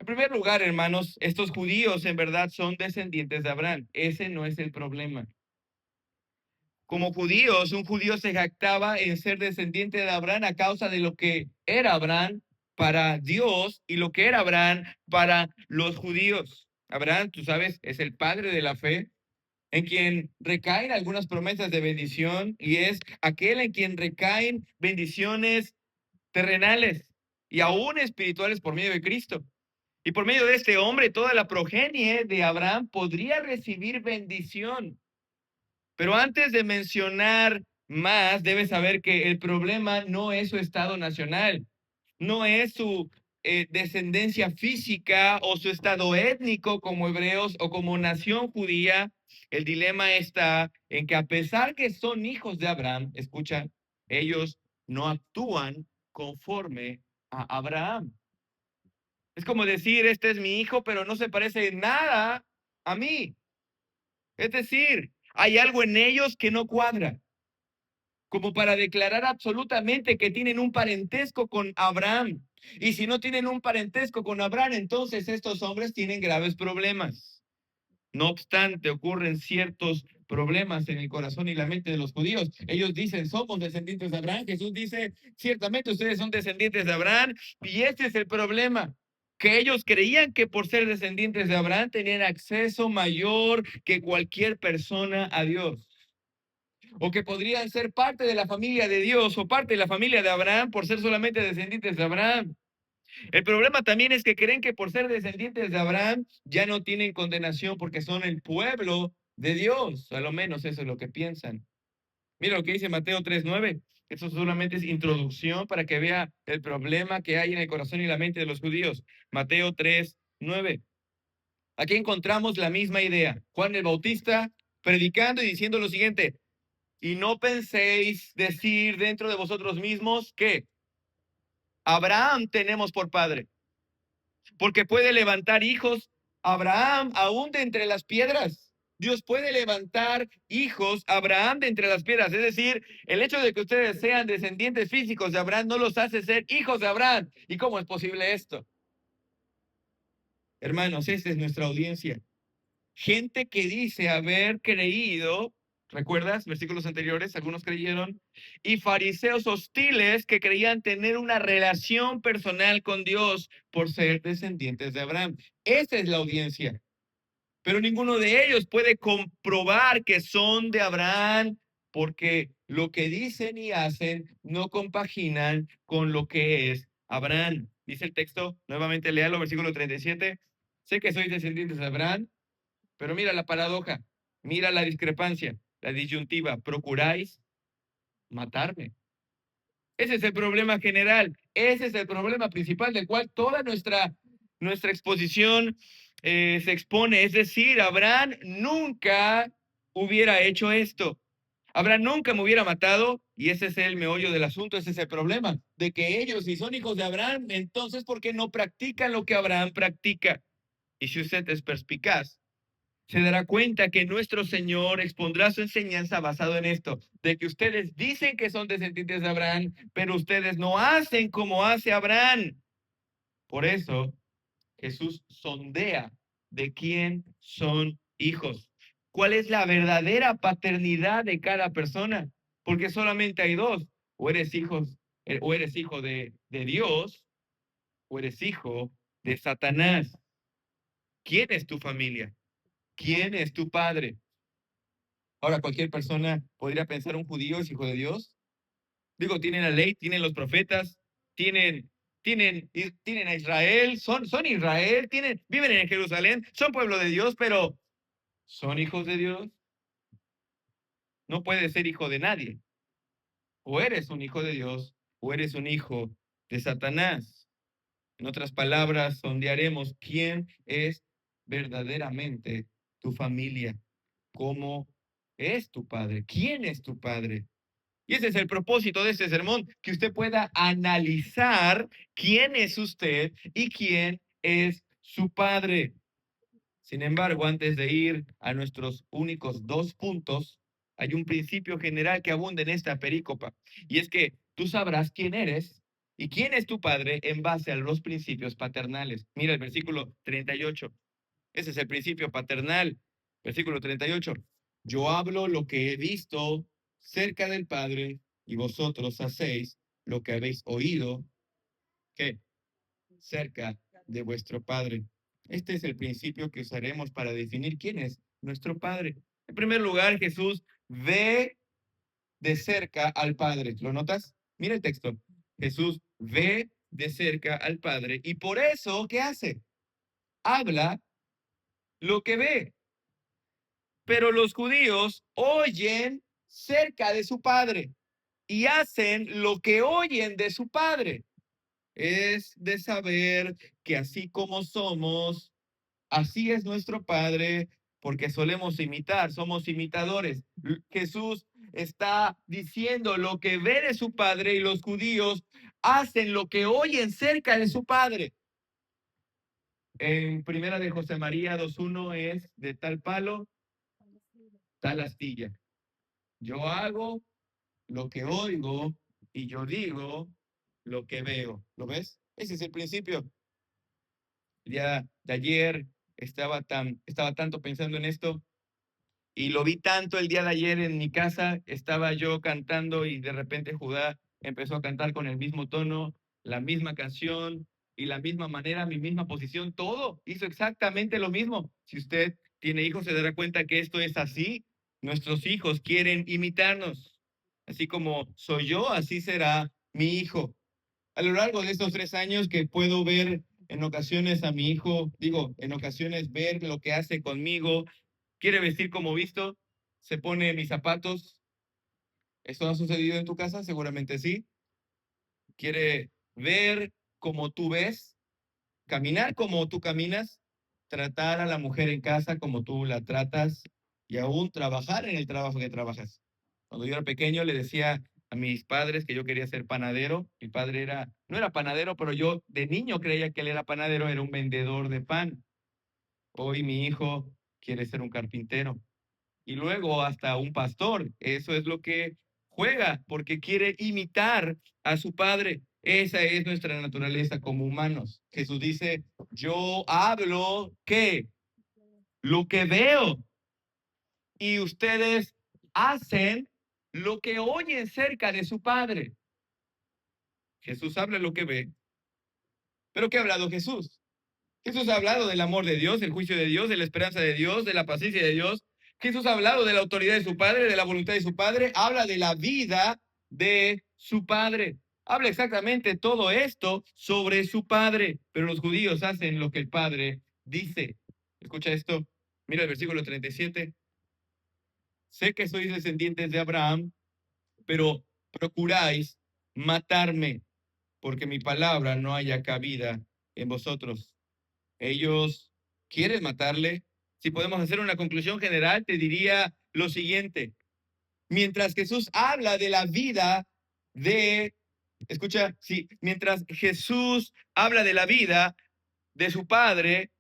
En primer lugar, hermanos, estos judíos en verdad son descendientes de Abraham. Ese no es el problema. Como judíos, un judío se jactaba en ser descendiente de Abraham a causa de lo que era Abraham para Dios y lo que era Abraham para los judíos. Abraham, tú sabes, es el padre de la fe, en quien recaen algunas promesas de bendición y es aquel en quien recaen bendiciones terrenales y aún espirituales por medio de Cristo. Y por medio de este hombre, toda la progenie de Abraham podría recibir bendición. Pero antes de mencionar más, debes saber que el problema no es su estado nacional, no es su descendencia física o su estado étnico como hebreos o como nación judía. El dilema está en que a pesar que son hijos de Abraham, escucha, ellos no actúan conforme a Abraham. Es como decir, este es mi hijo, pero no se parece en nada a mí. Es decir, hay algo en ellos que no cuadra, como para declarar absolutamente que tienen un parentesco con Abraham. Y si no tienen un parentesco con Abraham, entonces estos hombres tienen graves problemas. No obstante, ocurren ciertos problemas en el corazón y la mente de los judíos. Ellos dicen, somos descendientes de Abraham. Jesús dice, ciertamente ustedes son descendientes de Abraham. Y este es el problema, que ellos creían que por ser descendientes de Abraham tenían acceso mayor que cualquier persona a Dios, o que podrían ser parte de la familia de Dios o parte de la familia de Abraham por ser solamente descendientes de Abraham. El problema también es que creen que por ser descendientes de Abraham ya no tienen condenación porque son el pueblo de Dios. A lo menos eso es lo que piensan. Mira lo que dice Mateo 3:9. Eso solamente es introducción para que vea el problema que hay en el corazón y la mente de los judíos. Mateo 3:9. Aquí encontramos la misma idea. Juan el Bautista predicando y diciendo lo siguiente: y no penséis decir dentro de vosotros mismos que Abraham tenemos por padre, porque puede levantar hijos Abraham aún de entre las piedras. Dios puede levantar hijos Abraham de entre las piedras. Es decir, el hecho de que ustedes sean descendientes físicos de Abraham no los hace ser hijos de Abraham. ¿Y cómo es posible esto? Hermanos, esta es nuestra audiencia. Gente que dice haber creído, ¿recuerdas versículos anteriores? Algunos creyeron, y fariseos hostiles que creían tener una relación personal con Dios por ser descendientes de Abraham. Esa es la audiencia. Pero ninguno de ellos puede comprobar que son de Abraham porque lo que dicen y hacen no compaginan con lo que es Abraham. Dice el texto, nuevamente léalo, versículo 37. Sé que sois descendientes de Abraham, pero mira la paradoja, mira la discrepancia, la disyuntiva. Procuráis matarme. Ese es el problema general. Ese es el problema principal del cual toda nuestra exposición se expone. Es decir, Abraham nunca hubiera hecho esto. Abraham nunca me hubiera matado y ese es el meollo del asunto. Ese es el problema, de que ellos, si son hijos de Abraham, entonces, ¿por qué no practican lo que Abraham practica? Y si usted es perspicaz, se dará cuenta que nuestro Señor expondrá su enseñanza basado en esto, de que ustedes dicen que son descendientes de Abraham, pero ustedes no hacen como hace Abraham. Por eso Jesús sondea de quién son hijos. ¿Cuál es la verdadera paternidad de cada persona? Porque solamente hay dos: o eres o eres hijo de Dios, o eres hijo de Satanás. ¿Quién es tu familia? ¿Quién es tu padre? Ahora, cualquier persona podría pensar, un judío es hijo de Dios. Digo, tienen la ley, tienen los profetas, tienen a Israel, son Israel, viven en Jerusalén, son pueblo de Dios, pero ¿son hijos de Dios? No puedes ser hijo de nadie. O eres un hijo de Dios, o eres un hijo de Satanás. En otras palabras, sondearemos quién es verdaderamente tu familia, cómo es tu padre, quién es tu padre. Y ese es el propósito de este sermón, que usted pueda analizar quién es usted y quién es su padre. Sin embargo, antes de ir a nuestros únicos dos puntos, hay un principio general que abunda en esta perícopa, y es que tú sabrás quién eres ¿Y quién es tu padre en base a los principios paternales? Mira el versículo 38. Ese es el principio paternal. Versículo 38. Yo hablo lo que he visto cerca del Padre y vosotros hacéis lo que habéis oído, ¿qué? Cerca de vuestro Padre. Este es el principio que usaremos para definir quién es nuestro Padre. En primer lugar, Jesús ve de cerca al Padre. ¿Lo notas? Mira el texto. Jesús ve de cerca al Padre y por eso, ¿qué hace? Habla lo que ve. Pero los judíos oyen cerca de su Padre y hacen lo que oyen de su Padre. Es de saber que así como somos, así es nuestro Padre, porque solemos imitar, somos imitadores. Jesús está diciendo lo que ve de su Padre y los judíos hacen lo que oyen cerca de su Padre. En primera de José María 2:1 es de tal palo, tal astilla. Yo hago lo que oigo y yo digo lo que veo. ¿Lo ves? Ese es el principio. El día de ayer estaba tanto pensando en esto y lo vi tanto el día de ayer en mi casa. Estaba yo cantando y de repente Judá empezó a cantar con el mismo tono, la misma canción y la misma manera, mi misma posición. Todo hizo exactamente lo mismo. Si usted tiene hijos, se dará cuenta que esto es así. Nuestros hijos quieren imitarnos. Así como soy yo, así será mi hijo. A lo largo de estos 3 años que puedo ver en ocasiones a mi hijo, digo, en ocasiones ver lo que hace conmigo, quiere vestir como visto, se pone mis zapatos. ¿Esto ha sucedido en tu casa? Seguramente sí. Quiere ver como tú ves, caminar como tú caminas, tratar a la mujer en casa como tú la tratas y aún trabajar en el trabajo que trabajas. Cuando yo era pequeño le decía a mis padres que yo quería ser panadero. Mi padre no era panadero, pero yo de niño creía que él era panadero, era un vendedor de pan. Hoy mi hijo quiere ser un carpintero y luego hasta un pastor. Eso es lo que juega porque quiere imitar a su padre. Esa es nuestra naturaleza como humanos. Jesús dice, yo hablo, ¿qué? Lo que veo. Y ustedes hacen lo que oyen cerca de su padre. Jesús habla lo que ve. ¿Pero qué ha hablado Jesús? Jesús ha hablado del amor de Dios, del juicio de Dios, de la esperanza de Dios, de la paciencia de Dios. Jesús ha hablado de la autoridad de su Padre, de la voluntad de su Padre. Habla de la vida de su Padre. Habla exactamente todo esto sobre su Padre. Pero los judíos hacen lo que el Padre dice. Escucha esto. Mira el versículo 37. Sé que sois descendientes de Abraham, pero procuráis matarme, porque mi palabra no haya cabida en vosotros. Ellos quieren matarle. Si podemos hacer una conclusión general, te diría lo siguiente. Mientras Jesús habla de la vida de, escucha, sí, mientras Jesús habla de la vida de su Padre,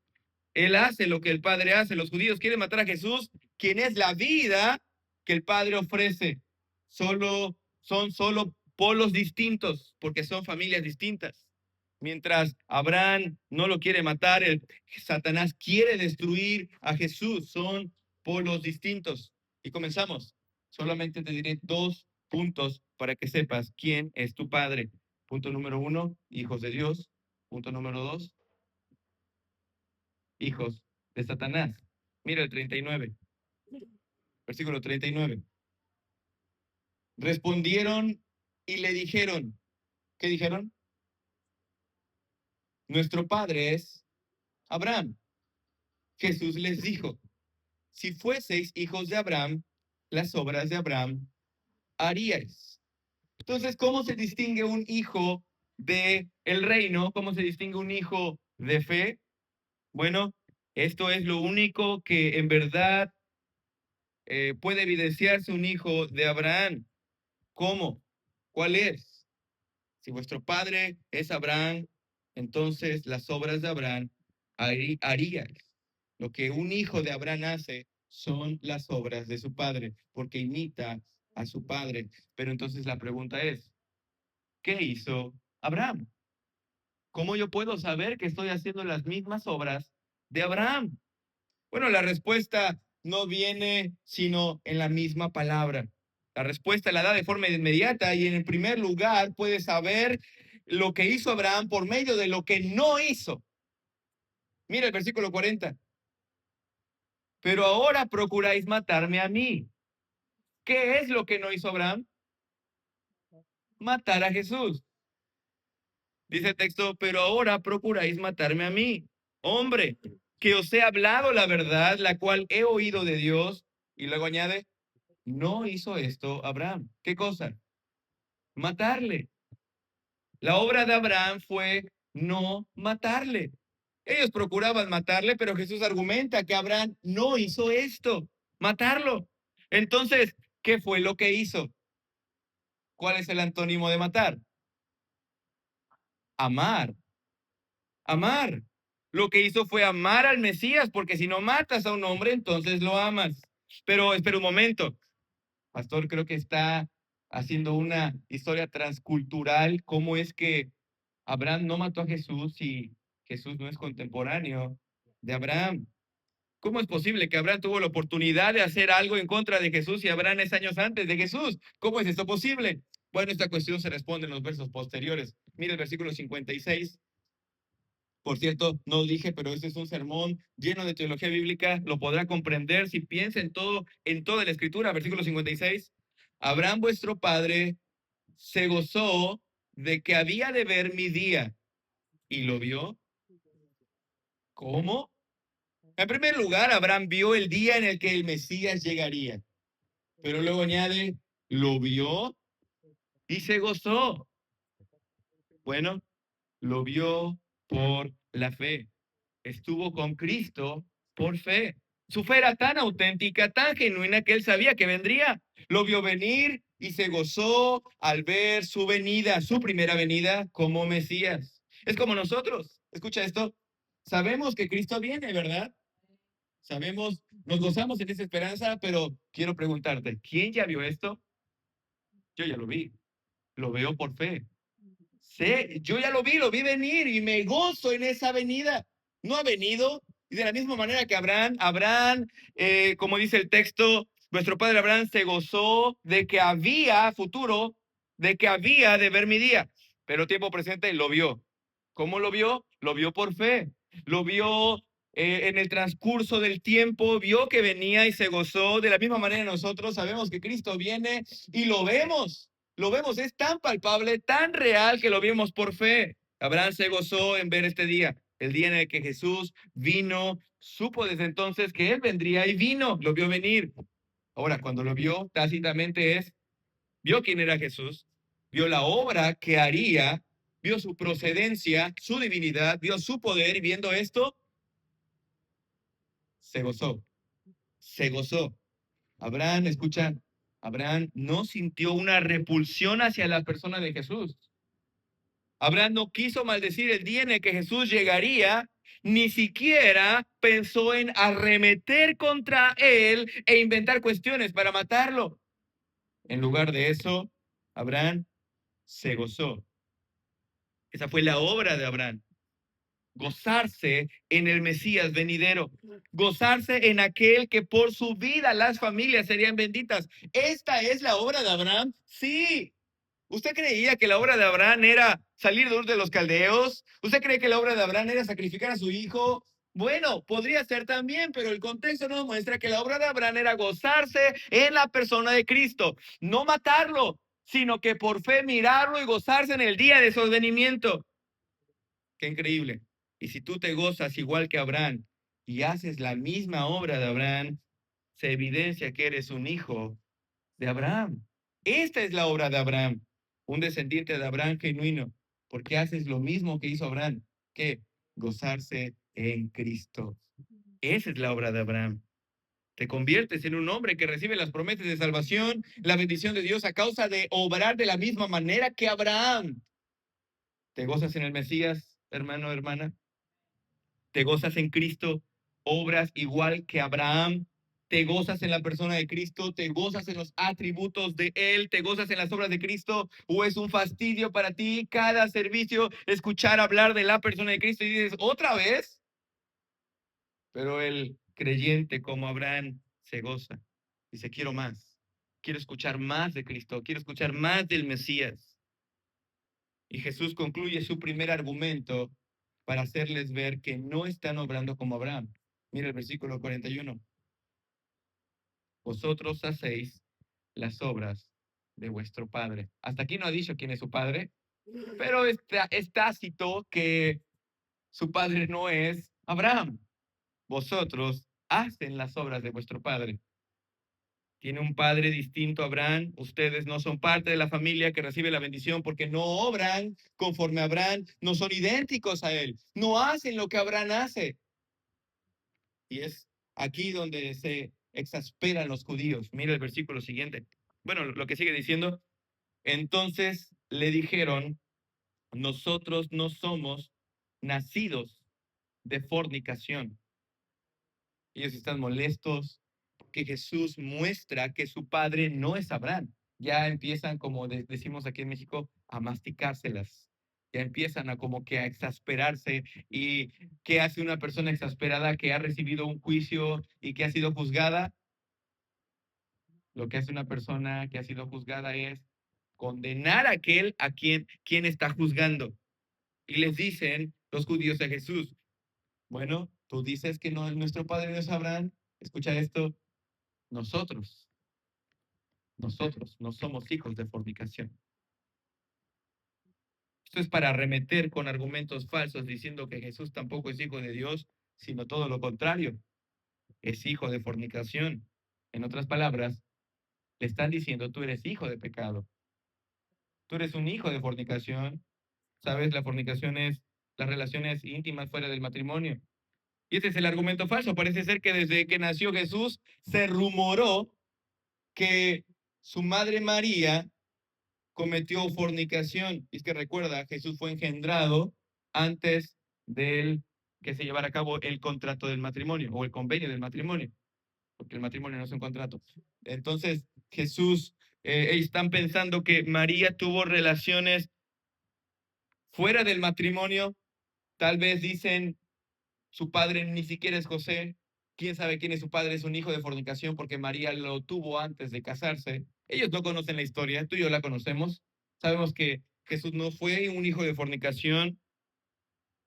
él hace lo que el Padre hace. Los judíos quieren matar a Jesús, quien es la vida que el Padre ofrece. Son solo polos distintos, porque son familias distintas. Mientras Abraham no lo quiere matar, Satanás quiere destruir a Jesús. Son polos distintos. Y comenzamos. Solamente te diré 2 puntos para que sepas quién es tu Padre. Punto número 1, hijos de Dios. Punto número 2, hijos de Satanás. Mira el 39, versículo 39. Respondieron y le dijeron, ¿qué dijeron? Nuestro padre es Abraham. Jesús les dijo, si fueseis hijos de Abraham, las obras de Abraham haríais. Entonces, ¿cómo se distingue un hijo de el reino? ¿Cómo se distingue un hijo de fe? Bueno, esto es lo único que en verdad puede evidenciarse un hijo de Abraham. ¿Cómo? ¿Cuál es? Si vuestro padre es Abraham, entonces las obras de Abraham haríais. Lo que un hijo de Abraham hace son las obras de su padre, porque imita a su padre. Pero entonces la pregunta es, ¿qué hizo Abraham. ¿Cómo yo puedo saber que estoy haciendo las mismas obras de Abraham? Bueno, la respuesta no viene sino en la misma palabra. La respuesta la da de forma inmediata y en el primer lugar puedes saber lo que hizo Abraham por medio de lo que no hizo. Mira el versículo 40. Pero ahora procuráis matarme a mí. ¿Qué es lo que no hizo Abraham? Matar a Jesús. Dice el texto, pero ahora procuráis matarme a mí. Hombre, que os he hablado la verdad, la cual he oído de Dios. Y luego añade, no hizo esto Abraham. ¿Qué cosa? Matarle. La obra de Abraham fue no matarle. Ellos procuraban matarle, pero Jesús argumenta que Abraham no hizo esto, matarlo. Entonces, ¿qué fue lo que hizo? ¿Cuál es el antónimo de matar? Amar. Amar. Lo que hizo fue amar al Mesías, porque si no matas a un hombre, entonces lo amas. Pero espera un momento. Pastor, creo que está haciendo una historia transcultural. ¿Cómo es que Abraham no mató a Jesús y Jesús no es contemporáneo de Abraham? ¿Cómo es posible que Abraham tuvo la oportunidad de hacer algo en contra de Jesús y Abraham es años antes de Jesús? ¿Cómo es esto posible? Bueno, esta cuestión se responde en los versos posteriores. Mira el versículo 56. Por cierto, no dije, pero este es un sermón lleno de teología bíblica. Lo podrá comprender si piensa en toda la escritura. Versículo 56. Abraham, vuestro padre, se gozó de que había de ver mi día y lo vio. ¿Cómo? En primer lugar, Abraham vio el día en el que el Mesías llegaría, pero luego añade, lo vio y se gozó. Bueno, lo vio por la fe. Estuvo con Cristo por fe. Su fe era tan auténtica, tan genuina que él sabía que vendría. Lo vio venir y se gozó al ver su venida, su primera venida como Mesías. Es como nosotros. Escucha esto. Sabemos que Cristo viene, ¿verdad? Sabemos, nos gozamos en esa esperanza, pero quiero preguntarte, ¿quién ya vio esto? Yo ya lo vi. Lo veo por fe. Sé, yo ya lo vi venir y me gozo en esa venida. No ha venido. Y de la misma manera que Abraham, como dice el texto, nuestro padre Abraham se gozó de que había futuro, de que había de ver mi día. Pero tiempo presente lo vio. ¿Cómo lo vio? Lo vio por fe. Lo vio en el transcurso del tiempo, vio que venía y se gozó. De la misma manera nosotros sabemos que Cristo viene y lo vemos. Lo vemos, es tan palpable, tan real que lo vimos por fe. Abraham se gozó en ver este día, el día en el que Jesús vino, supo desde entonces que él vendría y vino, lo vio venir. Ahora, cuando lo vio tácitamente vio quién era Jesús, vio la obra que haría, vio su procedencia, su divinidad, vio su poder y viendo esto, se gozó, se gozó. Abraham, escucha, Abraham no sintió una repulsión hacia la persona de Jesús. Abraham no quiso maldecir el día en el que Jesús llegaría, ni siquiera pensó en arremeter contra él e inventar cuestiones para matarlo. En lugar de eso, Abraham se gozó. Esa fue la obra de Abraham. Gozarse en el Mesías venidero, gozarse en aquel que por su vida las familias serían benditas. ¿Esta es la obra de Abraham? Sí. ¿Usted creía que la obra de Abraham era salir de Ur de los Caldeos? ¿Usted cree que la obra de Abraham era sacrificar a su hijo? Bueno, podría ser también, pero el contexto nos muestra que la obra de Abraham era gozarse en la persona de Cristo, no matarlo, sino que por fe mirarlo y gozarse en el día de su advenimiento. Qué increíble. Y si tú te gozas igual que Abraham y haces la misma obra de Abraham, se evidencia que eres un hijo de Abraham. Esta es la obra de Abraham, un descendiente de Abraham genuino, porque haces lo mismo que hizo Abraham, que gozarse en Cristo. Esa es la obra de Abraham. Te conviertes en un hombre que recibe las promesas de salvación, la bendición de Dios a causa de obrar de la misma manera que Abraham. ¿Te gozas en el Mesías, hermano, hermana? ¿Te gozas en Cristo? ¿Obras igual que Abraham? ¿Te gozas en la persona de Cristo? ¿Te gozas en los atributos de Él? ¿Te gozas en las obras de Cristo? ¿O es un fastidio para ti cada servicio escuchar hablar de la persona de Cristo y dices, ¿otra vez? Pero el creyente como Abraham se goza. Dice, quiero más. Quiero escuchar más de Cristo. Quiero escuchar más del Mesías. Y Jesús concluye su primer argumento para hacerles ver que no están obrando como Abraham. Mira el versículo 41. Vosotros hacéis las obras de vuestro padre. Hasta aquí no ha dicho quién es su padre, pero es tácito que su padre no es Abraham. Vosotros hacen las obras de vuestro padre. Tiene un padre distinto a Abraham. Ustedes no son parte de la familia que recibe la bendición porque no obran conforme a Abraham, no son idénticos a él, no hacen lo que Abraham hace. Y es aquí donde se exasperan los judíos. Mira el versículo siguiente. Bueno, lo que sigue diciendo, entonces le dijeron, nosotros no somos nacidos de fornicación. Ellos están molestos porque Jesús muestra que su padre no es Abraham. Ya empiezan, como decimos aquí en México, a masticárselas. Ya empiezan a como que a exasperarse. ¿Y qué hace una persona exasperada que ha recibido un juicio y que ha sido juzgada? Lo que hace una persona que ha sido juzgada es condenar a aquel a quien está juzgando. Y les dicen los judíos a Jesús, bueno, tú dices que no, nuestro padre no es Abraham. Escucha esto, nosotros no somos hijos de fornicación. Esto es para arremeter con argumentos falsos diciendo que Jesús tampoco es hijo de Dios, sino todo lo contrario, es hijo de fornicación. En otras palabras, le están diciendo, tú eres hijo de pecado, tú eres un hijo de fornicación. ¿Sabes? La fornicación es las relaciones íntimas fuera del matrimonio. Y ese es el argumento falso. Parece ser que desde que nació Jesús se rumoró que su madre María cometió fornicación. Y es que recuerda, Jesús fue engendrado antes del que se llevara a cabo el contrato del matrimonio o el convenio del matrimonio, porque el matrimonio no es un contrato. Entonces, ellos están pensando que María tuvo relaciones fuera del matrimonio. Tal vez dicen, su padre ni siquiera es José. ¿Quién sabe quién es su padre? Es un hijo de fornicación porque María lo tuvo antes de casarse. Ellos no conocen la historia, tú y yo la conocemos. Sabemos que Jesús no fue un hijo de fornicación,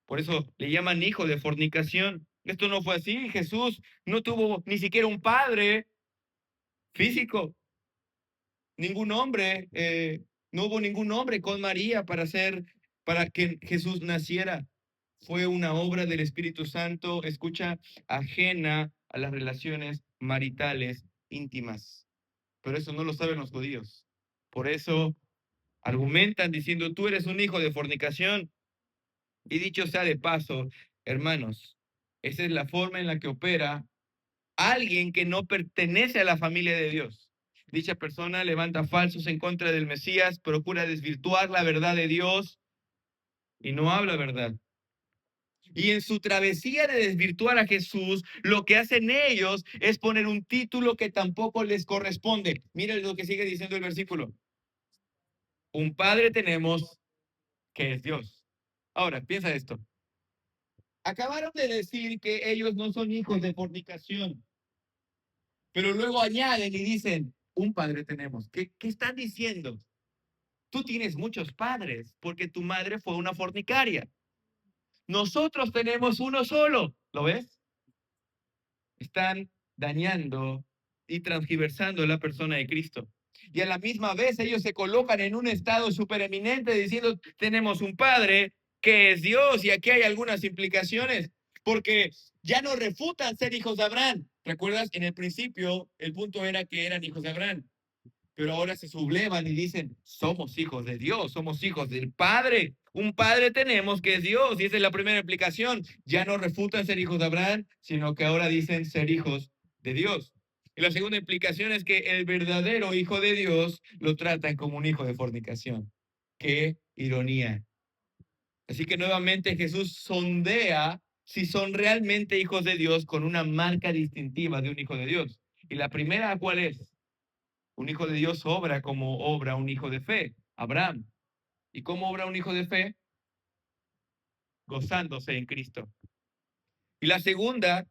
por eso le llaman hijo de fornicación. Esto no fue así. Jesús no tuvo ni siquiera un padre físico, ningún hombre, no hubo ningún hombre con María para que Jesús naciera. Fue una obra del Espíritu Santo, escucha, ajena a las relaciones maritales íntimas. Pero eso no lo saben los judíos. Por eso argumentan diciendo, tú eres un hijo de fornicación. Y dicho sea de paso, hermanos, esa es la forma en la que opera alguien que no pertenece a la familia de Dios. Dicha persona levanta falsos en contra del Mesías, procura desvirtuar la verdad de Dios y no habla verdad. Y en su travesía de desvirtuar a Jesús, lo que hacen ellos es poner un título que tampoco les corresponde. Miren lo que sigue diciendo el versículo. Un padre tenemos que es Dios. Ahora, piensa esto. Acabaron de decir que ellos no son hijos de fornicación, pero luego añaden y dicen, un padre tenemos. ¿Qué están diciendo? Tú tienes muchos padres porque tu madre fue una fornicaria. Nosotros tenemos uno solo. ¿Lo ves? Están dañando y transgiversando la persona de Cristo. Y a la misma vez ellos se colocan en un estado supereminente diciendo, tenemos un Padre que es Dios y aquí hay algunas implicaciones, porque ya no refutan ser hijos de Abraham. ¿Recuerdas? En el principio el punto era que eran hijos de Abraham, pero ahora se sublevan y dicen, somos hijos de Dios, somos hijos del Padre. Un Padre tenemos que es Dios, y esa es la primera implicación. Ya no refutan ser hijos de Abraham, sino que ahora dicen ser hijos de Dios. Y la segunda implicación es que el verdadero hijo de Dios lo tratan como un hijo de fornicación. ¡Qué ironía! Así que nuevamente Jesús sondea si son realmente hijos de Dios con una marca distintiva de un hijo de Dios. Y la primera, ¿cuál es? Un hijo de Dios obra como obra un hijo de fe, Abraham. ¿Y cómo obra un hijo de fe? Gozándose en Cristo. Y la segunda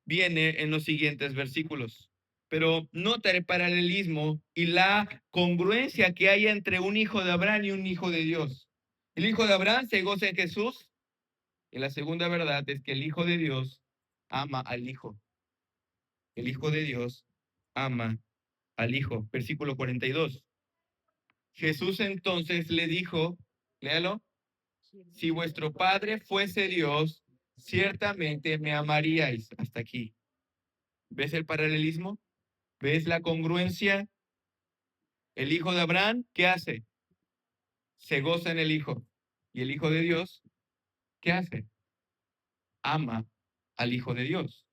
viene en los siguientes versículos. Pero nota el paralelismo y la congruencia que hay entre un hijo de Abraham y un hijo de Dios. El hijo de Abraham se goza en Jesús, y la segunda verdad es que el hijo de Dios ama al hijo. El hijo de Dios ama al hijo. Versículo 42. Jesús entonces le dijo, léalo, si vuestro padre fuese Dios, ciertamente me amaríais. Hasta aquí. ¿Ves el paralelismo? ¿Ves la congruencia? El hijo de Abraham, ¿qué hace? Se goza en el hijo. Y el hijo de Dios, ¿qué hace? Ama al hijo de Dios.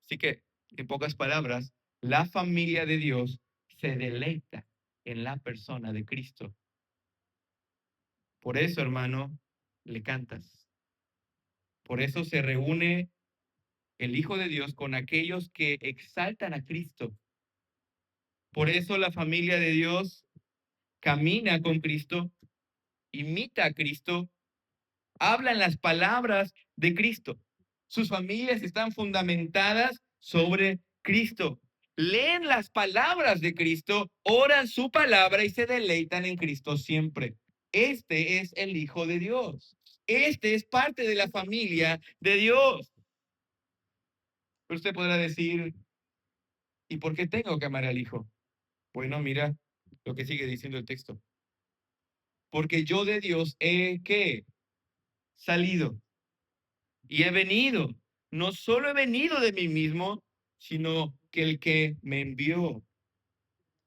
Así que, en pocas palabras, la familia de Dios se deleita en la persona de Cristo. Por eso, hermano, le cantas. Por eso se reúne el Hijo de Dios con aquellos que exaltan a Cristo. Por eso la familia de Dios camina con Cristo, imita a Cristo, hablan las palabras de Cristo. Sus familias están fundamentadas sobre Cristo. Leen las palabras de Cristo, oran su palabra y se deleitan en Cristo siempre. Este es el Hijo de Dios. Este es parte de la familia de Dios. Pero usted podrá decir, ¿y por qué tengo que amar al Hijo? Bueno, mira lo que sigue diciendo el texto. Porque yo de Dios he, ¿qué? Salido y he venido. No solo he venido de mí mismo, sino que el que me envió.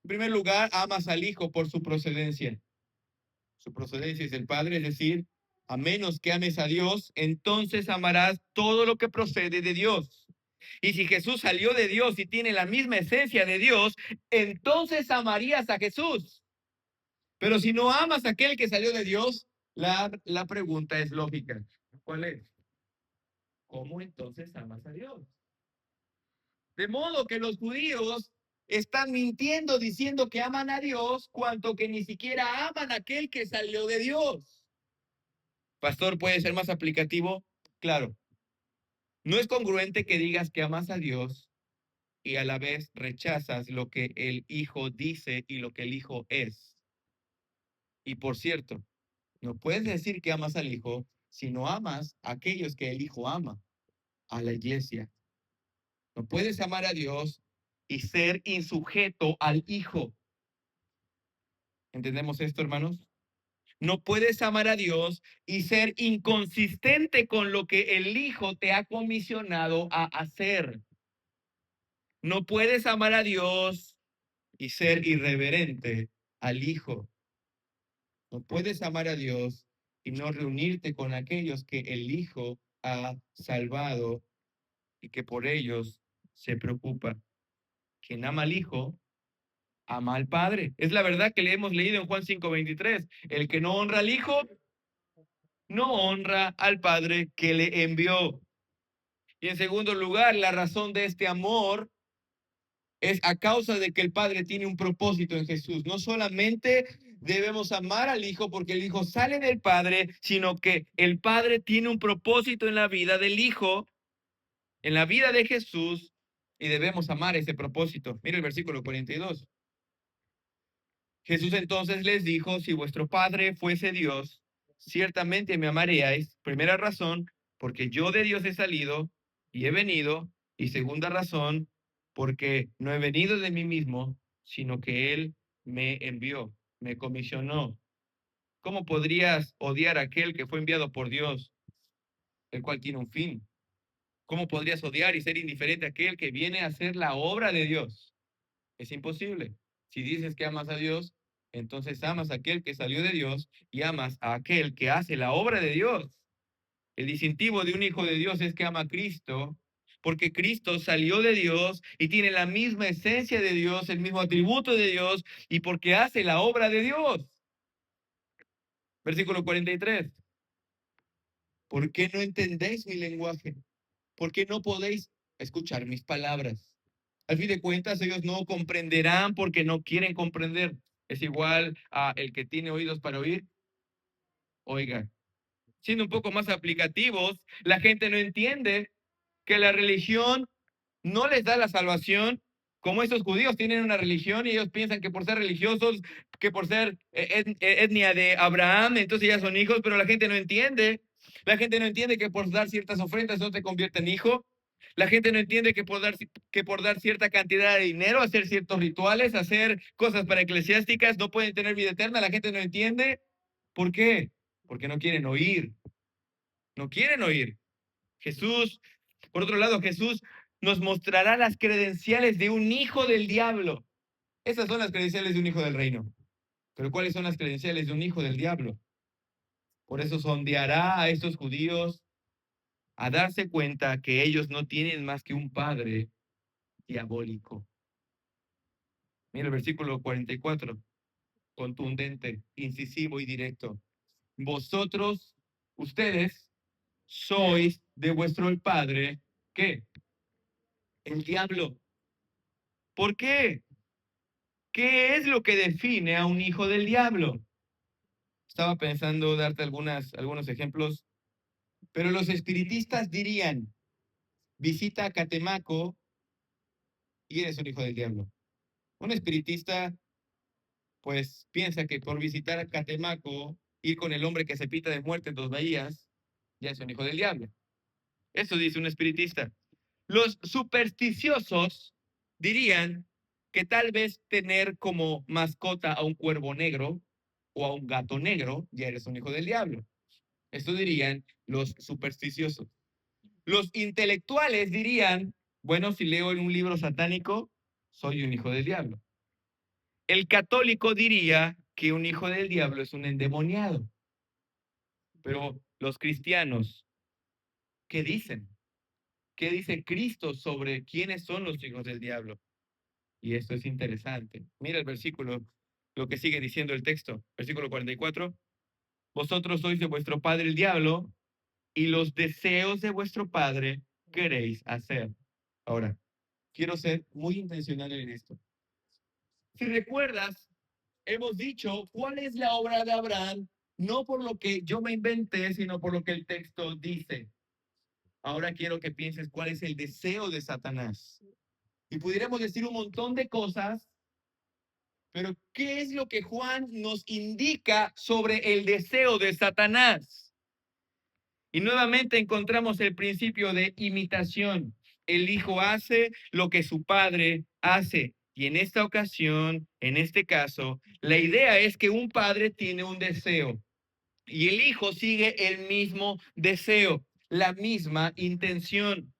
En primer lugar, amas al Hijo por su procedencia. Su procedencia es el Padre, es decir, a menos que ames a Dios, entonces amarás todo lo que procede de Dios. Y si Jesús salió de Dios y tiene la misma esencia de Dios, entonces amarías a Jesús. Pero si no amas a aquel que salió de Dios, la pregunta es lógica. ¿Cuál es? ¿Cómo entonces amas a Dios? De modo que los judíos están mintiendo diciendo que aman a Dios, cuanto que ni siquiera aman a aquel que salió de Dios. Pastor, ¿puede ser más aplicativo? Claro. No es congruente que digas que amas a Dios y a la vez rechazas lo que el Hijo dice y lo que el Hijo es. Y por cierto, no puedes decir que amas al Hijo si no amas a aquellos que el Hijo ama, a la iglesia. No puedes amar a Dios y ser insujeto al Hijo. ¿Entendemos esto, hermanos? No puedes amar a Dios y ser inconsistente con lo que el Hijo te ha comisionado a hacer. No puedes amar a Dios y ser irreverente al Hijo. No puedes amar a Dios y no reunirte con aquellos que el Hijo ha salvado y que por ellos se preocupa. Quien ama al Hijo, ama al Padre. Es la verdad que le hemos leído en Juan 5:23. El que no honra al Hijo, no honra al Padre que le envió. Y en segundo lugar, la razón de este amor es a causa de que el Padre tiene un propósito en Jesús. No solamente debemos amar al Hijo porque el Hijo sale del Padre, sino que el Padre tiene un propósito en la vida del Hijo, en la vida de Jesús, y debemos amar ese propósito. Mira el versículo 42. Jesús entonces les dijo, si vuestro Padre fuese Dios, ciertamente me amaríais. Primera razón, porque yo de Dios he salido y he venido. Y segunda razón, porque no he venido de mí mismo, sino que Él me envió, me comisionó. ¿Cómo podrías odiar a aquel que fue enviado por Dios, el cual tiene un fin? ¿Cómo podrías odiar y ser indiferente a aquel que viene a hacer la obra de Dios? Es imposible. Si dices que amas a Dios, entonces amas a aquel que salió de Dios y amas a aquel que hace la obra de Dios. El distintivo de un hijo de Dios es que ama a Cristo, porque Cristo salió de Dios y tiene la misma esencia de Dios, el mismo atributo de Dios, y porque hace la obra de Dios. Versículo 43. ¿Por qué no entendéis mi lenguaje? ¿Por qué no podéis escuchar mis palabras. Al fin de cuentas, ellos no comprenderán porque no quieren comprender. Es igual a el que tiene oídos para oír, oiga. Siendo un poco más aplicativos, la gente no entiende que la religión no les da la salvación. Como estos judíos tienen una religión y ellos piensan que por ser religiosos, que por ser etnia de Abraham, entonces ya son hijos, pero la gente no entiende. La gente no entiende que por dar ciertas ofrendas no te convierte en hijo. La gente no entiende que por dar cierta cantidad de dinero, hacer ciertos rituales, hacer cosas para eclesiásticas, no pueden tener vida eterna. La gente no entiende. ¿Por qué? Porque no quieren oír. No quieren oír. Jesús, por otro lado, Jesús nos mostrará las credenciales de un hijo del diablo. Esas son las credenciales de un hijo del reino. Pero ¿cuáles son las credenciales de un hijo del diablo? Por eso sondeará a estos judíos a darse cuenta que ellos no tienen más que un padre diabólico. Mira el versículo 44, contundente, incisivo y directo. Vosotros, ustedes, sois de vuestro padre, ¿qué? El diablo. ¿Por qué? ¿Qué es lo que define a un hijo del diablo? Estaba pensando darte algunos ejemplos, pero los espiritistas dirían, visita a Catemaco y eres un hijo del diablo. Un espiritista, pues, piensa que por visitar a Catemaco, ir con el hombre que se pita de muerte en dos bahías, ya es un hijo del diablo. Eso dice un espiritista. Los supersticiosos dirían que tal vez tener como mascota a un cuervo negro o a un gato negro, ya eres un hijo del diablo. Esto dirían los supersticiosos. Los intelectuales dirían, bueno, si leo en un libro satánico, soy un hijo del diablo. El católico diría que un hijo del diablo es un endemoniado. Pero los cristianos, ¿qué dicen? ¿Qué dice Cristo sobre quiénes son los hijos del diablo? Y esto es interesante. Mira el versículo, lo que sigue diciendo el texto. Versículo 44. Vosotros sois de vuestro padre el diablo y los deseos de vuestro padre queréis hacer. Ahora, quiero ser muy intencional en esto. Si recuerdas, hemos dicho cuál es la obra de Abraham, no por lo que yo me inventé, sino por lo que el texto dice. Ahora quiero que pienses cuál es el deseo de Satanás. Y pudiéramos decir un montón de cosas, pero ¿qué es lo que Juan nos indica sobre el deseo de Satanás? Y nuevamente encontramos el principio de imitación. El hijo hace lo que su padre hace. Y en esta ocasión, en este caso, la idea es que un padre tiene un deseo y el hijo sigue el mismo deseo, la misma intención.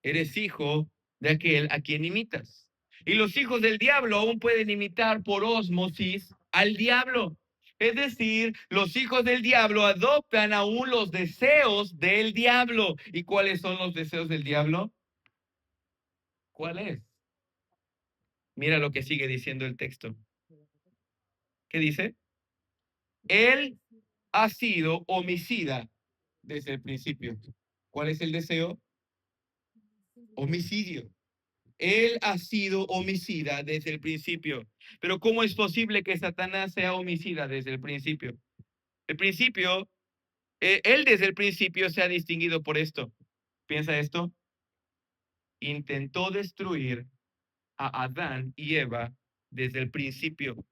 Eres hijo de aquel a quien imitas. Y los hijos del diablo aún pueden imitar por ósmosis al diablo. Es decir, los hijos del diablo adoptan aún los deseos del diablo. ¿Y cuáles son los deseos del diablo? ¿Cuál es? Mira lo que sigue diciendo el texto. ¿Qué dice? Él ha sido homicida desde el principio. ¿Cuál es el deseo? Homicidio. Él ha sido homicida desde el principio. Pero ¿cómo es posible que Satanás sea homicida desde el principio? El principio, él desde el principio se ha distinguido por esto. Piensa esto. Intentó destruir a Adán y Eva desde el principio.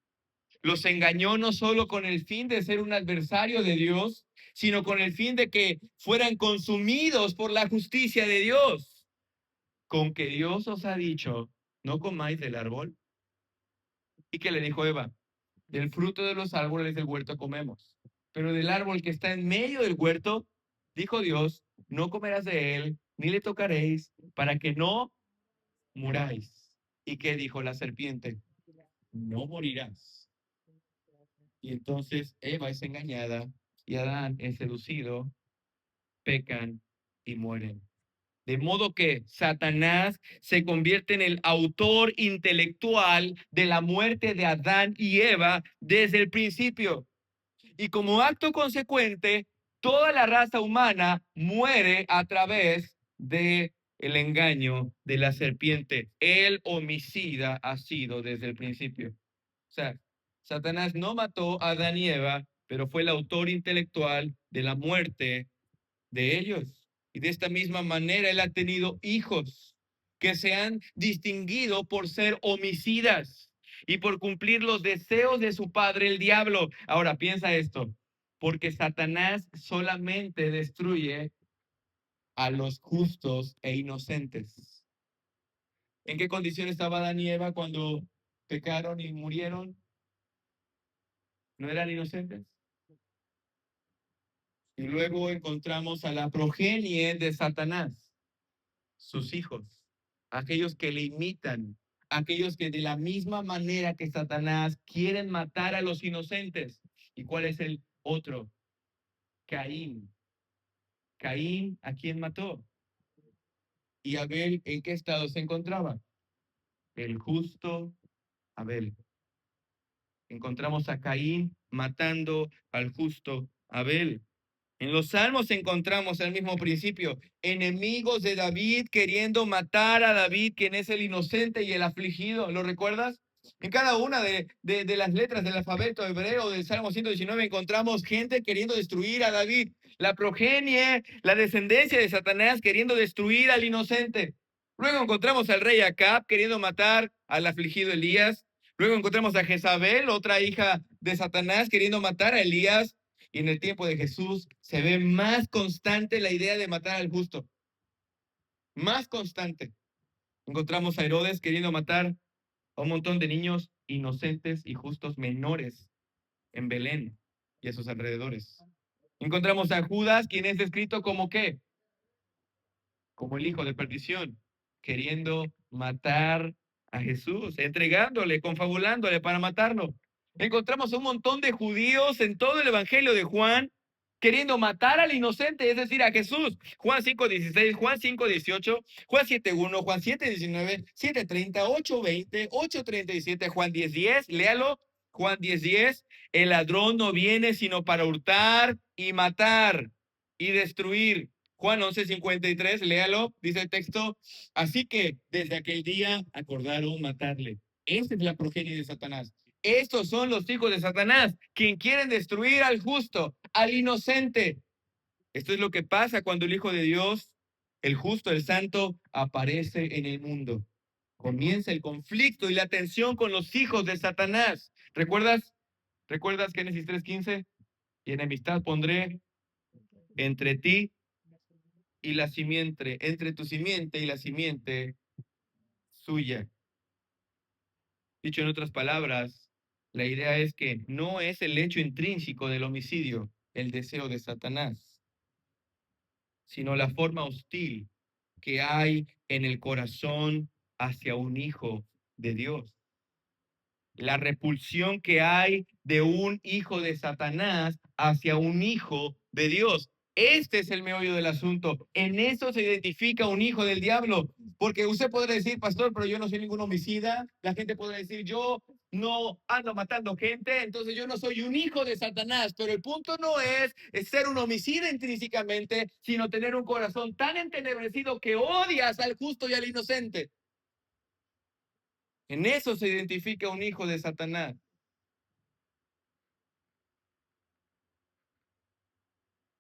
Los engañó no solo con el fin de ser un adversario de Dios, sino con el fin de que fueran consumidos por la justicia de Dios. Con que Dios os ha dicho, no comáis del árbol. ¿Y qué le dijo Eva? Del fruto de los árboles del huerto comemos. Pero del árbol que está en medio del huerto, dijo Dios, no comerás de él, ni le tocaréis, para que no muráis. ¿Y qué dijo la serpiente? No morirás. Y entonces Eva es engañada y Adán es seducido, pecan y mueren. De modo que Satanás se convierte en el autor intelectual de la muerte de Adán y Eva desde el principio. Y como acto consecuente, toda la raza humana muere a través de el engaño de la serpiente. El homicida ha sido desde el principio. O sea, Satanás no mató a Adán y Eva, pero fue el autor intelectual de la muerte de ellos. Y de esta misma manera él ha tenido hijos que se han distinguido por ser homicidas y por cumplir los deseos de su padre, el diablo. Ahora piensa esto, porque Satanás solamente destruye a los justos e inocentes. ¿En qué condición estaba Adán y Eva cuando pecaron y murieron? ¿No eran inocentes? Y luego encontramos a la progenie de Satanás, sus hijos, aquellos que le imitan, aquellos que de la misma manera que Satanás quieren matar a los inocentes. ¿Y cuál es el otro? Caín. Caín, ¿a quién mató? ¿Y Abel en qué estado se encontraba? El justo Abel. Encontramos a Caín matando al justo Abel. En los Salmos encontramos el mismo principio, enemigos de David queriendo matar a David, quien es el inocente y el afligido. ¿Lo recuerdas? En cada una de las letras del alfabeto hebreo del Salmo 119 encontramos gente queriendo destruir a David, la progenie, la descendencia de Satanás queriendo destruir al inocente. Luego encontramos al rey Acab queriendo matar al afligido Elías. Luego encontramos a Jezabel, otra hija de Satanás, queriendo matar a Elías. Y en el tiempo de Jesús se ve más constante la idea de matar al justo. Más constante. Encontramos a Herodes queriendo matar a un montón de niños inocentes y justos menores en Belén y a sus alrededores. Encontramos a Judas, quien es descrito como ¿qué? Como el hijo de perdición, queriendo matar a Jesús, entregándole, confabulándole para matarlo. Encontramos un montón de judíos en todo el Evangelio de Juan queriendo matar al inocente, es decir, a Jesús. Juan 5:16, Juan 5:18, Juan 7:1, Juan 7:19, 7:30, 8:20, 8:37, Juan 10:10, léalo. Juan 10:10, el ladrón no viene sino para hurtar y matar y destruir. Juan 11:53, léalo, dice el texto. Así que desde aquel día acordaron matarle. Esta es la progenie de Satanás. Estos son los hijos de Satanás, quien quieren destruir al justo, al inocente. Esto es lo que pasa cuando el Hijo de Dios, el justo, el santo, aparece en el mundo. Comienza el conflicto y la tensión con los hijos de Satanás. ¿Recuerdas? ¿Recuerdas Génesis 3:15? Y enemistad pondré entre ti y la simiente, entre tu simiente y la simiente suya. Dicho en otras palabras, la idea es que no es el hecho intrínseco del homicidio, el deseo de Satanás, sino la forma hostil que hay en el corazón hacia un hijo de Dios. La repulsión que hay de un hijo de Satanás hacia un hijo de Dios. Este es el meollo del asunto. En eso se identifica un hijo del diablo. Porque usted podrá decir, pastor, pero yo no soy ningún homicida. La gente podrá decir, yo no ando matando gente, entonces yo no soy un hijo de Satanás. Pero el punto no es ser un homicida intrínsecamente, sino tener un corazón tan entenebrecido que odias al justo y al inocente. En eso se identifica un hijo de Satanás.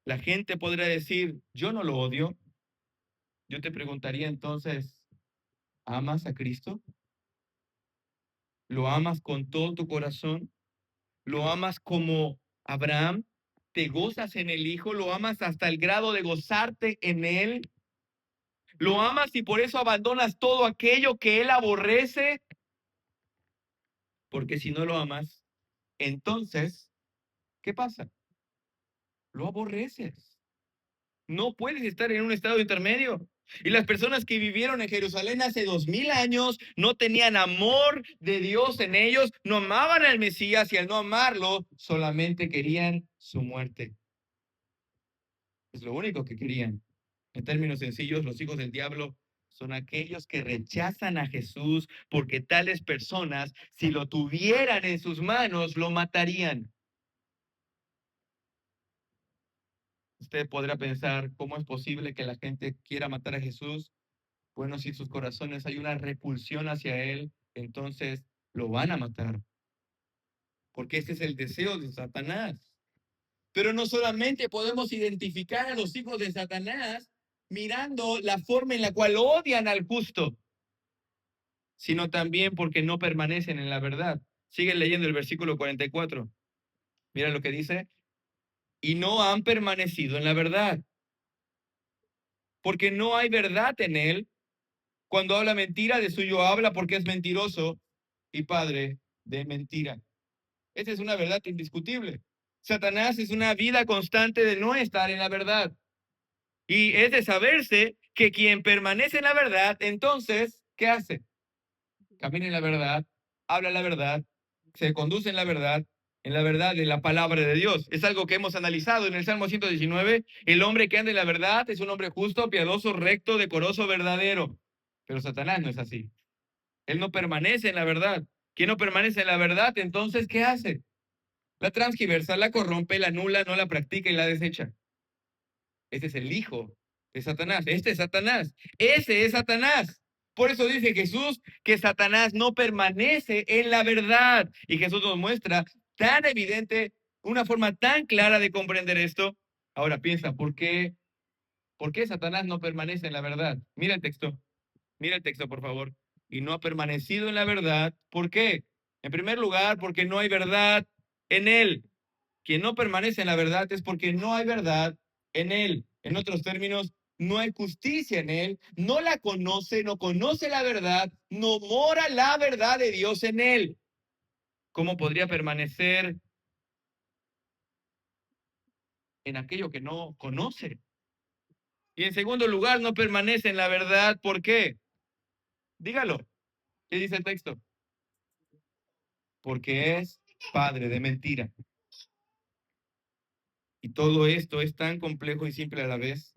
La gente podrá decir, yo no lo odio. Yo te preguntaría entonces, ¿amas a Cristo? ¿Lo amas con todo tu corazón? ¿Lo amas como Abraham? ¿Te gozas en el Hijo? ¿Lo amas hasta el grado de gozarte en Él? ¿Lo amas y por eso abandonas todo aquello que Él aborrece? Porque si no lo amas, entonces, ¿qué pasa? Lo aborreces. No puedes estar en un estado intermedio. Y las personas que vivieron en Jerusalén hace 2000 años no tenían amor de Dios en ellos, no amaban al Mesías y al no amarlo, solamente querían su muerte. Es lo único que querían. En términos sencillos, los hijos del diablo son aquellos que rechazan a Jesús porque tales personas, si lo tuvieran en sus manos, lo matarían. Usted podrá pensar, ¿cómo es posible que la gente quiera matar a Jesús? Bueno, si en sus corazones hay una repulsión hacia Él, entonces lo van a matar, porque ese es el deseo de Satanás. Pero no solamente podemos identificar a los hijos de Satanás mirando la forma en la cual odian al justo, sino también porque no permanecen en la verdad. Siguen leyendo el versículo 44. Mira lo que dice. Y no han permanecido en la verdad, porque no hay verdad en él. Cuando habla mentira, de suyo habla porque es mentiroso y padre de mentira. Esa es una verdad indiscutible. Satanás es una vida constante de no estar en la verdad. Y es de saberse que quien permanece en la verdad, entonces, ¿qué hace? Camina en la verdad, habla la verdad, se conduce en la verdad de la palabra de Dios. Es algo que hemos analizado en el Salmo 119. El hombre que anda en la verdad es un hombre justo, piadoso, recto, decoroso, verdadero. Pero Satanás no es así. Él no permanece en la verdad. Quien no permanece en la verdad, entonces, ¿qué hace? La transgiversa, la corrompe, la anula, no la practica y la desecha. Ese es el hijo de Satanás. Este es Satanás. Ese es Satanás. Por eso dice Jesús que Satanás no permanece en la verdad. Y Jesús nos muestra tan evidente, una forma tan clara de comprender esto. Ahora piensa, por qué Satanás no permanece en la verdad? Mira el texto, por favor. Y no ha permanecido en la verdad. ¿Por qué? En primer lugar, porque no hay verdad en él. Quien no permanece en la verdad es porque no hay verdad en él. En otros términos, no hay justicia en él, no la conoce, no conoce la verdad, no mora la verdad de Dios en él. ¿Cómo podría permanecer en aquello que no conoce? Y en segundo lugar, no permanece en la verdad. ¿Por qué? Dígalo. ¿Qué dice el texto? Porque es padre de mentira. Y todo esto es tan complejo y simple a la vez.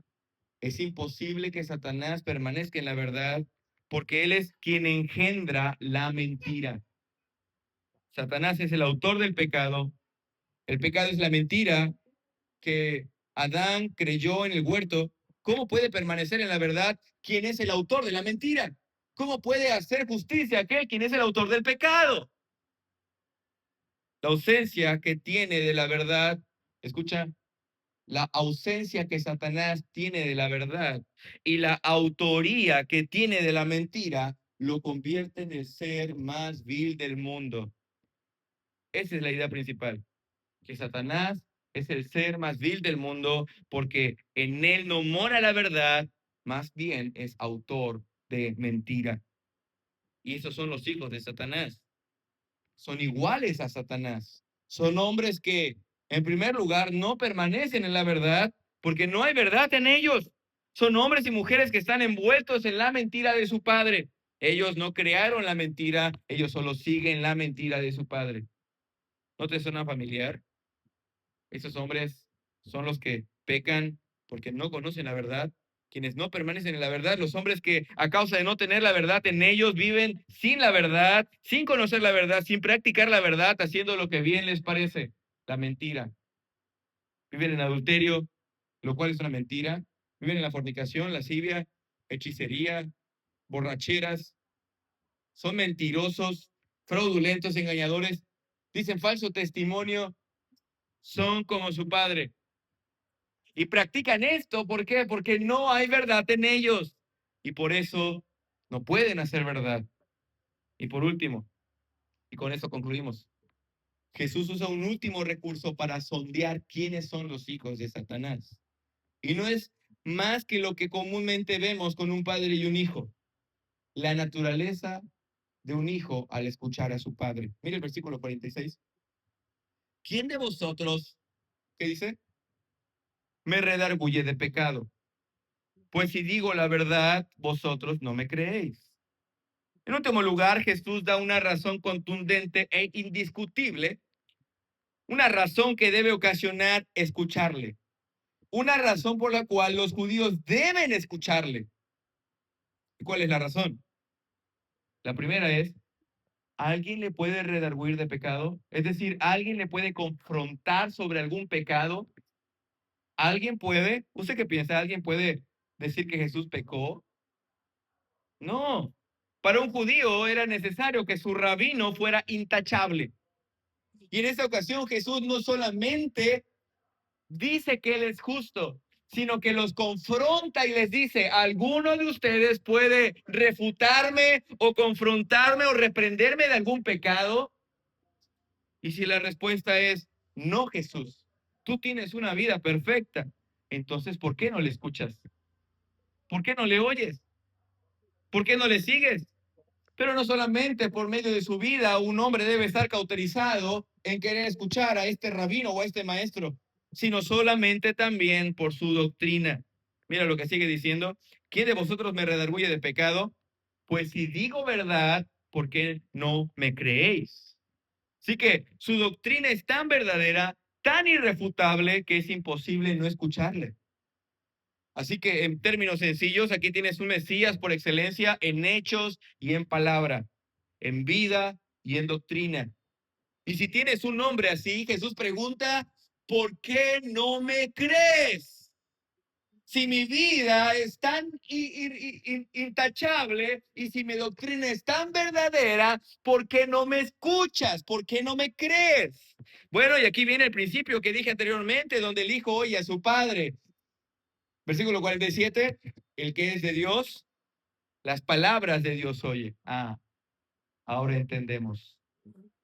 Es imposible que Satanás permanezca en la verdad porque él es quien engendra la mentira. Satanás es el autor del pecado. El pecado es la mentira que Adán creyó en el huerto. ¿Cómo puede permanecer en la verdad quien es el autor de la mentira? ¿Cómo puede hacer justicia aquel quien es el autor del pecado? La ausencia que tiene de la verdad, escucha, la ausencia que Satanás tiene de la verdad y la autoría que tiene de la mentira lo convierte en el ser más vil del mundo. Esa es la idea principal, que Satanás es el ser más vil del mundo porque en él no mora la verdad, más bien es autor de mentira. Y esos son los hijos de Satanás. Son iguales a Satanás. Son hombres que, en primer lugar, no permanecen en la verdad porque no hay verdad en ellos. Son hombres y mujeres que están envueltos en la mentira de su padre. Ellos no crearon la mentira, ellos solo siguen la mentira de su padre. ¿No te suena familiar? Esos hombres son los que pecan porque no conocen la verdad, quienes no permanecen en la verdad, los hombres que a causa de no tener la verdad en ellos viven sin la verdad, sin conocer la verdad, sin practicar la verdad, haciendo lo que bien les parece, la mentira. Viven en adulterio, lo cual es una mentira. Viven en la fornicación, lascivia, hechicería, borracheras. Son mentirosos, fraudulentos, engañadores. Dicen falso testimonio. Son como su padre. Y practican esto, ¿por qué? Porque no hay verdad en ellos. Y por eso no pueden hacer verdad. Y por último, y con esto concluimos, Jesús usa un último recurso para sondear quiénes son los hijos de Satanás. Y no es más que lo que comúnmente vemos con un padre y un hijo. La naturaleza de un hijo al escuchar a su padre. Mire el versículo 46. ¿Quién de vosotros, qué dice? Me redarguye de pecado. Pues si digo la verdad, vosotros no me creéis. En último lugar, Jesús da una razón contundente e indiscutible, una razón que debe ocasionar escucharle, una razón por la cual los judíos deben escucharle. ¿Y cuál es la razón? La primera es, ¿alguien le puede redarguir de pecado? Es decir, ¿alguien le puede confrontar sobre algún pecado? ¿Alguien puede, usted qué piensa, alguien puede decir que Jesús pecó? No. Para un judío era necesario que su rabino fuera intachable. Y en esta ocasión Jesús no solamente dice que Él es justo, sino que los confronta y les dice, ¿alguno de ustedes puede refutarme o confrontarme o reprenderme de algún pecado? Y si la respuesta es, no, Jesús, tú tienes una vida perfecta, entonces, ¿por qué no le escuchas? ¿Por qué no le oyes? ¿Por qué no le sigues? Pero no solamente por medio de su vida un hombre debe estar cauterizado en querer escuchar a este rabino o a este maestro, sino solamente también por su doctrina. Mira lo que sigue diciendo. ¿Quién de vosotros me redarguye de pecado? Pues si digo verdad, ¿por qué no me creéis? Así que su doctrina es tan verdadera, tan irrefutable, que es imposible no escucharle. Así que en términos sencillos, aquí tienes un Mesías por excelencia en hechos y en palabra, en vida y en doctrina. Y si tienes un nombre así, Jesús pregunta, ¿por qué no me crees? Si mi vida es tan intachable y si mi doctrina es tan verdadera, ¿por qué no me escuchas? ¿Por qué no me crees? Bueno, y aquí viene el principio que dije anteriormente, donde el hijo oye a su padre. Versículo 47, el que es de Dios, las palabras de Dios oye. Ahora entendemos.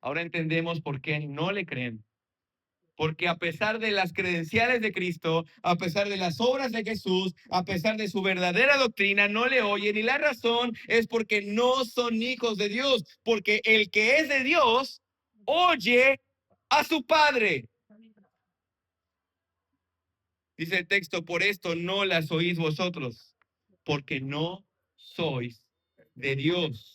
Ahora entendemos por qué no le creen. Porque a pesar de las credenciales de Cristo, a pesar de las obras de Jesús, a pesar de su verdadera doctrina, no le oyen. Y la razón es porque no son hijos de Dios. Porque el que es de Dios oye a su Padre. Dice el texto, por esto no las oís vosotros, porque no sois de Dios.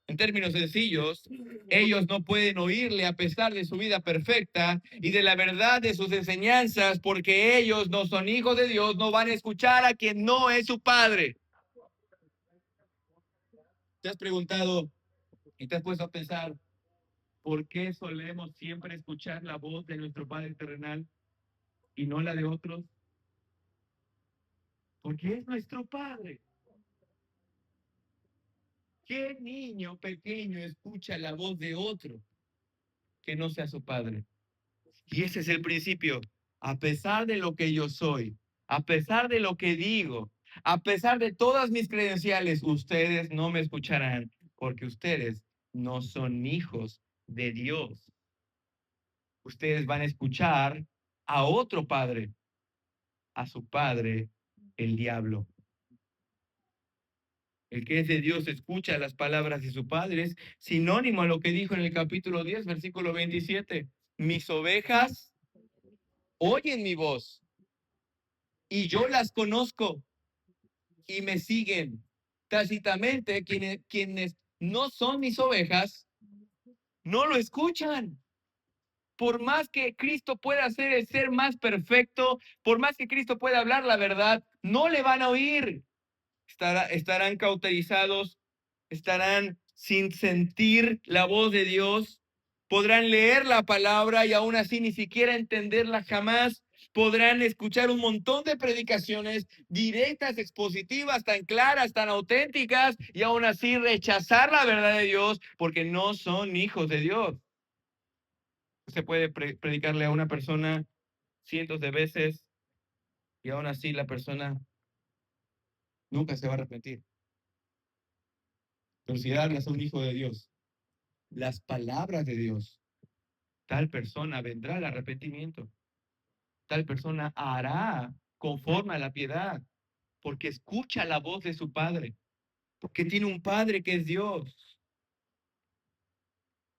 En términos sencillos, ellos no pueden oírle a pesar de su vida perfecta y de la verdad de sus enseñanzas, porque ellos no son hijos de Dios, no van a escuchar a quien no es su Padre. ¿Te has preguntado y te has puesto a pensar por qué solemos siempre escuchar la voz de nuestro Padre terrenal y no la de otros? Porque es nuestro Padre. ¿Qué niño pequeño escucha la voz de otro que no sea su padre? Y ese es el principio. A pesar de lo que yo soy, a pesar de lo que digo, a pesar de todas mis credenciales, ustedes no me escucharán porque ustedes no son hijos de Dios. Ustedes van a escuchar a otro padre, a su padre, el diablo. El que es de Dios escucha las palabras de su Padre. Es sinónimo a lo que dijo en el capítulo 10, versículo 27. Mis ovejas oyen mi voz y yo las conozco y me siguen. Tácitamente, quienes no son mis ovejas, no lo escuchan. Por más que Cristo pueda ser el ser más perfecto, por más que Cristo pueda hablar la verdad, no le van a oír. Estarán cauterizados, estarán sin sentir la voz de Dios, podrán leer la palabra y aún así ni siquiera entenderla jamás, podrán escuchar un montón de predicaciones directas, expositivas, tan claras, tan auténticas y aún así rechazar la verdad de Dios porque no son hijos de Dios. Se puede predicarle a una persona cientos de veces y aún así la persona nunca se va a arrepentir. Pero si hablas a un hijo de Dios, las palabras de Dios, tal persona vendrá al arrepentimiento, tal persona hará conforme a la piedad, porque escucha la voz de su Padre, porque tiene un Padre que es Dios.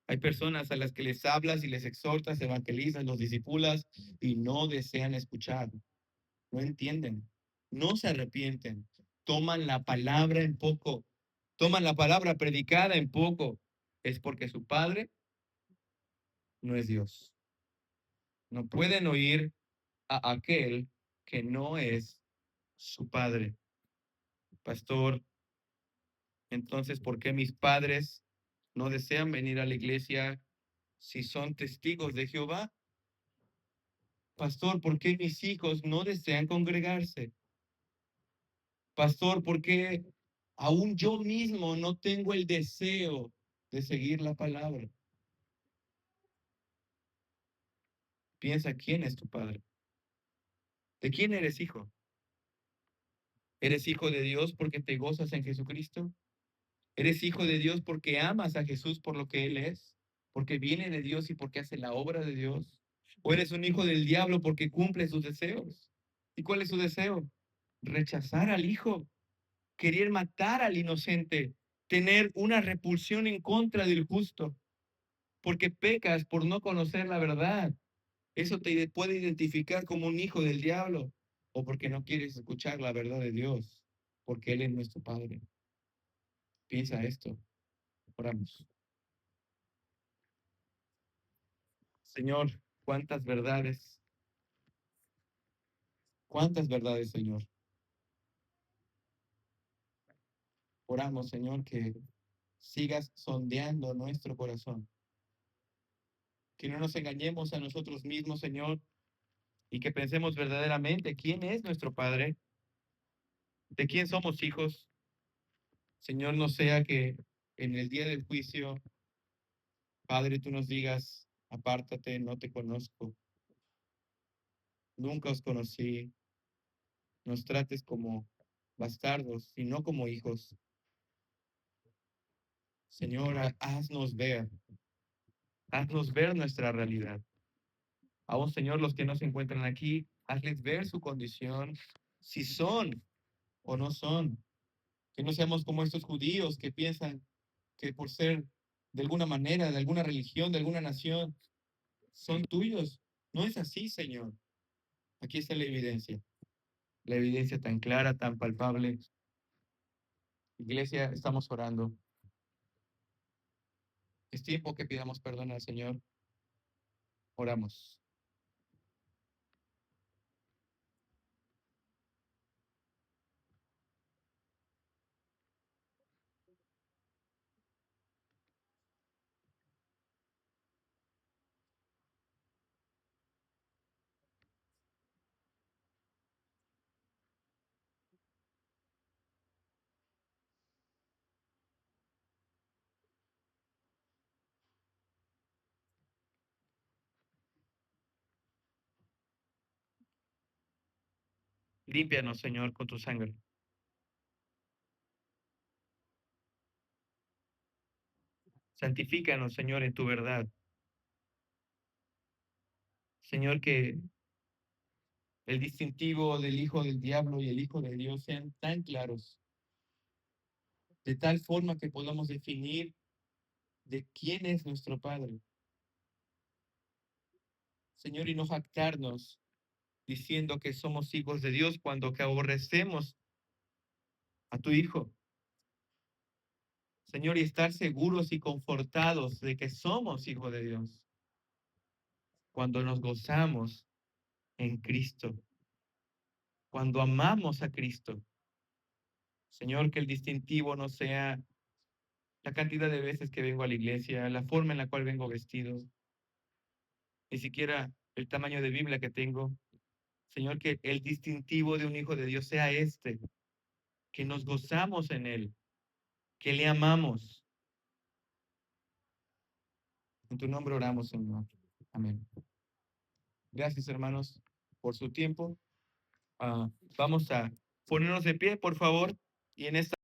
Hay personas a las que les hablas y les exhortas, evangelizas, los discipulas y no desean escuchar, no entienden, no se arrepienten, toman la palabra en poco, toman la palabra predicada en poco. Es porque su Padre no es Dios. No pueden oír a aquel que no es su padre. Pastor, entonces, ¿por qué mis padres no desean venir a la iglesia si son testigos de Jehová? Pastor, ¿por qué mis hijos no desean congregarse? Pastor, ¿por qué Aún yo mismo no tengo el deseo de seguir la palabra. Piensa quién es tu padre. ¿De quién eres hijo? ¿Eres hijo de Dios porque te gozas en Jesucristo? ¿Eres hijo de Dios porque amas a Jesús por lo que Él es? ¿Porque viene de Dios y porque hace la obra de Dios? ¿O eres un hijo del diablo porque cumple sus deseos? ¿Y cuál es su deseo? Rechazar al hijo, querer matar al inocente, tener una repulsión en contra del justo, porque pecas por no conocer la verdad. Eso te puede identificar como un hijo del diablo, o porque no quieres escuchar la verdad de Dios, porque Él es nuestro Padre. Piensa esto. Oramos. Señor, cuántas verdades, Señor. Oramos, Señor, que sigas sondeando nuestro corazón, que no nos engañemos a nosotros mismos, Señor, y que pensemos verdaderamente quién es nuestro Padre, de quién somos hijos. Señor, no sea que en el día del juicio, Padre, tú nos digas, apártate, no te conozco, nunca os conocí, nos trates como bastardos y no como hijos. Señor, haznos ver nuestra realidad. Aún, Señor, los que no se encuentran aquí, hazles ver su condición, si son o no son. Que no seamos como estos judíos que piensan que por ser de alguna manera, de alguna religión, de alguna nación, son tuyos. No es así, Señor. Aquí está la evidencia tan clara, tan palpable. Iglesia, estamos orando. Es tiempo que pidamos perdón al Señor. Oramos. Límpianos, Señor, con tu sangre. Santifícanos, Señor, en tu verdad. Señor, que el distintivo del hijo del diablo y el hijo de Dios sean tan claros, de tal forma que podamos definir de quién es nuestro Padre. Señor, y no jactarnos diciendo que somos hijos de Dios cuando que aborrecemos a tu Hijo. Señor, y estar seguros y confortados de que somos hijos de Dios cuando nos gozamos en Cristo, cuando amamos a Cristo. Señor, que el distintivo no sea la cantidad de veces que vengo a la iglesia, la forma en la cual vengo vestido, ni siquiera el tamaño de Biblia que tengo. Señor, que el distintivo de un hijo de Dios sea este, que nos gozamos en Él, que le amamos. En tu nombre oramos, Señor. Amén. Gracias, hermanos, por su tiempo. Vamos a ponernos de pie, por favor, y en esta